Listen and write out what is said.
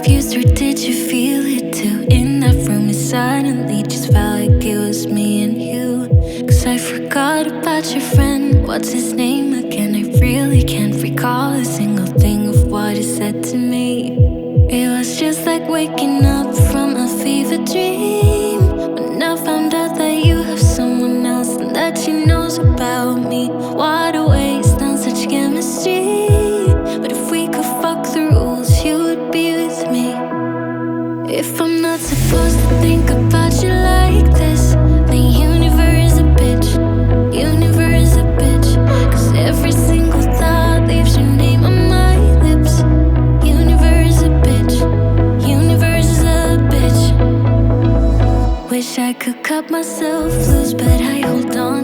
confused, or did you feel it too? In that room, it suddenly just felt like it was me and you. Cause I forgot about your friend, what's his name again? I really can't recall a single thing of what he said to me. It was just like waking up from a fever dream, when I found out that you have someone else and that she knows about me. What a waste on such chemistry. But if we could fuck the rules, you would be with me. If I'm not supposed to think about you like this, then universe a bitch, universe a bitch. Cause every single thought leaves your name on my lips. Universe a bitch, universe is a bitch. Wish I could cut myself loose, but I hold on